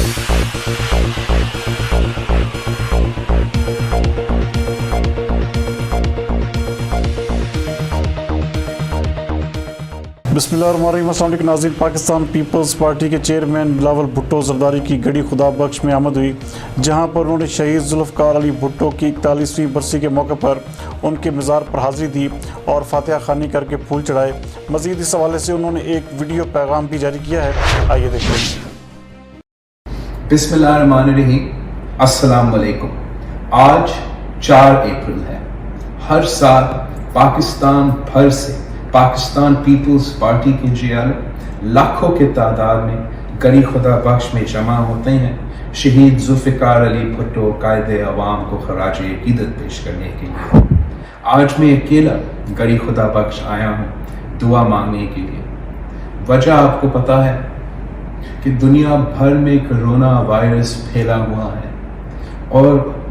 बिस्मिल्लाहिर्रहमानिर्रहीम। अस्सलाम वालेकुम नाज़रीन। पाकिस्तान पीपल्स पार्टी के चेयरमैन बिलावल भुट्टो ज़रदारी की गड़ी खुदा बख्श में आमद हुई, जहां पर उन्होंने शहीद जुल्फ़कार अली भुट्टो की 41वीं बरसी के मौके पर उनके मज़ार पर हाज़िरी दी और फातिहा ख़ानी करके फूल चढ़ाए। मज़ीद इस हवाले से उन्होंने एक वीडियो पैगाम भी जारी किया है, आइए देखिए। बिस्मिल्लाहिर्रहमानिर्रहीम। अस्सलाम वालेकुम। आज 4 अप्रैल है। हर साल पाकिस्तान भर से पाकिस्तान पीपल्स पार्टी के जियाल लाखों के तादाद में गड़ी खुदा बख्श में जमा होते हैं शहीद जुल्फ़कार अली भुट्टो कायदे अवाम को खराज अक़ीदत पेश करने के लिए। आज मैं अकेला गड़ी खुदा बख्श आया हूँ दुआ मांगने के लिए। वजह आपको पता है कि दुनिया भर में कोरोना वायरस फैला हुआ है और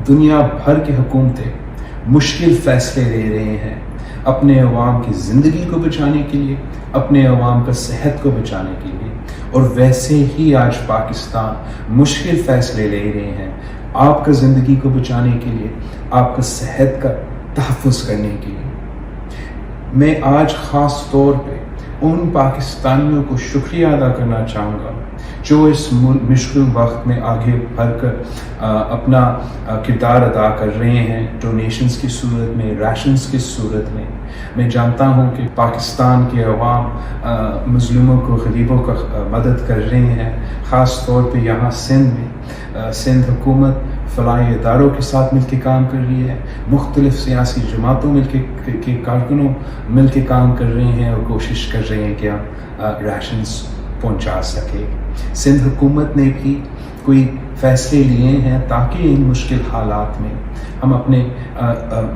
दुनिया भर की हुकूमतें मुश्किल फैसले ले रहे हैं अपने अवाम की ज़िंदगी को बचाने के लिए, अपने अवाम का सेहत को बचाने के लिए। और वैसे ही आज पाकिस्तान मुश्किल फ़ैसले ले रहे हैं आपका ज़िंदगी को बचाने के लिए, आपका सेहत का तहफ़्फ़ुज़ करने के लिए। मैं आज ख़ास तौर पे उन पाकिस्तानियों को शुक्रिया अदा करना चाहूँगा जो इस मुश्किल वक्त में आगे बढ़कर अपना किरदार अदा कर रहे हैं, डोनेशंस की सूरत में, राशंस की सूरत में। मैं जानता हूं कि पाकिस्तान के अवाम मज़लूमों को, गरीबों का मदद कर रहे हैं। ख़ास तौर पे यहाँ सिंध में सिंध हुकूमत फलाही इदारों के साथ मिलकर काम कर रही है, मुख्तलिफ सियासी जमातों के कारकुनों मिल के काम कर रहे हैं और कोशिश कर रहे हैं कि आप राशंस पहुंचा सके। सिंध हुकूमत ने भी कोई फ़ैसले लिए हैं ताकि इन मुश्किल हालात में हम अपने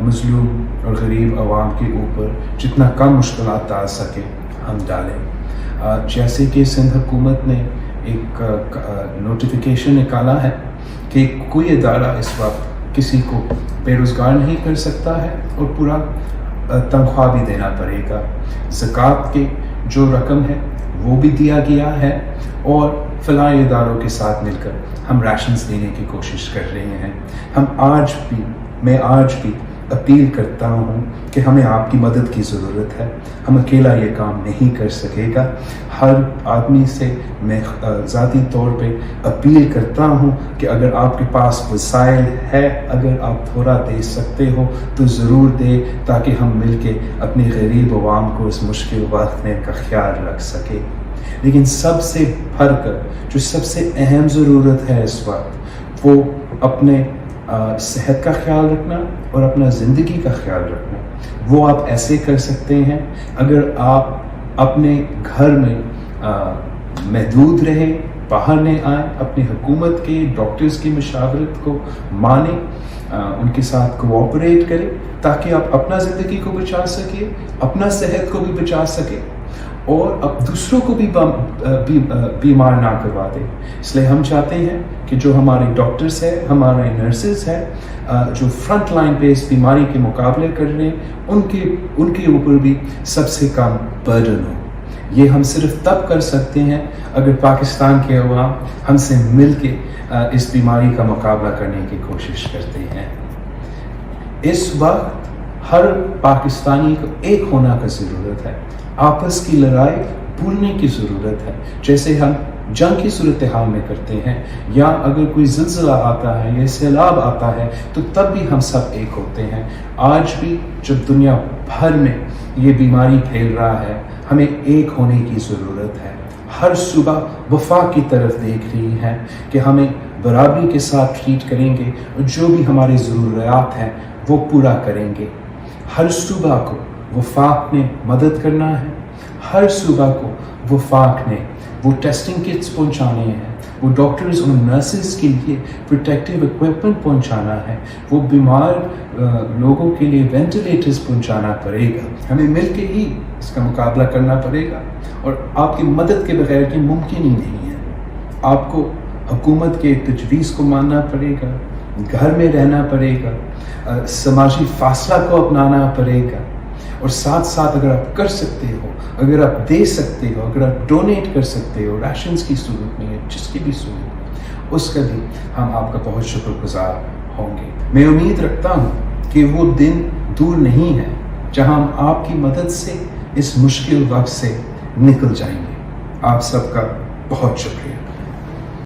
मज़लूम और गरीब आवाम के ऊपर जितना कम मुश्किलात आ सके हम डालें। जैसे कि सिंध हुकूमत ने एक नोटिफिकेशन निकाला है कि कोई इदारा इस वक्त किसी को बेरोज़गार नहीं कर सकता है और पूरा तनख्वाह भी देना पड़ेगा। ज़कात के जो रकम है वो भी दिया गया है और फलाही इदारों के साथ मिलकर हम राशंस देने की कोशिश कर रहे हैं। मैं आज भी अपील करता हूँ कि हमें आपकी मदद की ज़रूरत है। हम अकेला ये काम नहीं कर सकेगा। हर आदमी से मैं ज़ाती तौर पे अपील करता हूँ कि अगर आपके पास वसाइल है, अगर आप थोड़ा दे सकते हो तो ज़रूर दें ताकि हम मिलके अपनी गरीब अवाम को इस मुश्किल वक्त में का ख्याल रख सके। लेकिन सबसे बढ़कर जो सबसे अहम ज़रूरत है इस वक्त वो अपने सेहत का ख्याल रखना और अपना ज़िंदगी का ख्याल रखना। वो आप ऐसे कर सकते हैं अगर आप अपने घर में महदूद रहें, बाहर नहीं आए, अपनी हुकूमत के डॉक्टर्स की मशावरत को माने, उनके साथ कोऑपरेट करें ताकि आप अपना ज़िंदगी को बचा सके, अपना सेहत को भी बचा सके और अब दूसरों को भी बीमार ना करवा दे। इसलिए हम चाहते हैं कि जो हमारे डॉक्टर्स हैं, हमारे नर्सेस हैं, जो फ्रंट लाइन पे इस बीमारी के मुकाबले कर रहे हैं, उनके ऊपर भी सबसे कम बर्डन हो। ये हम सिर्फ तब कर सकते हैं अगर पाकिस्तान के अवाम हमसे मिल के इस बीमारी का मुकाबला करने की कोशिश करते हैं। इस वक्त हर पाकिस्तानी को एक होना का ज़रूरत है। आपस की लड़ाई भूलने की ज़रूरत है, जैसे हम जंग की सूरत हाल में करते हैं या अगर कोई ज़िलज़ला आता है या सैलाब आता है तो तब भी हम सब एक होते हैं। आज भी जब दुनिया भर में ये बीमारी फैल रहा है, हमें एक होने की ज़रूरत है। हर सुबह वफा की तरफ देख रही है कि हमें बराबरी के साथ ट्रीट करेंगे और जो भी हमारी ज़रूरियात हैं वो पूरा करेंगे। हर सुबह को वफाक ने मदद करना है, हर सुबह को वफाक ने वो टेस्टिंग किट्स पहुंचाने हैं, वो डॉक्टर्स और नर्सेस के लिए प्रोटेक्टिव इक्विपमेंट पहुंचाना है, वो बीमार लोगों के लिए वेंटिलेटर्स पहुंचाना पड़ेगा। हमें मिलके ही इसका मुकाबला करना पड़ेगा और आपकी मदद के बगैर ये मुमकिन ही नहीं है। आपको हुकूमत के तजवीज़ को मानना पड़ेगा, घर में रहना पड़ेगा, समाजी फासला को अपनाना पड़ेगा और साथ साथ अगर आप कर सकते हो, अगर आप दे सकते हो, अगर आप डोनेट कर सकते हो राशंस की सूरत में या जिसकी भी सूरत में, اس کا بھی ہم آپ کا بہت شکر گزار ہوں گے. میں امید رکھتا ہوں کہ وہ دن دور نہیں ہے جہاں ہم آپ کی مدد سے اس مشکل وقت سے نکل جائیں گے. آپ سب کا بہت شکریہ.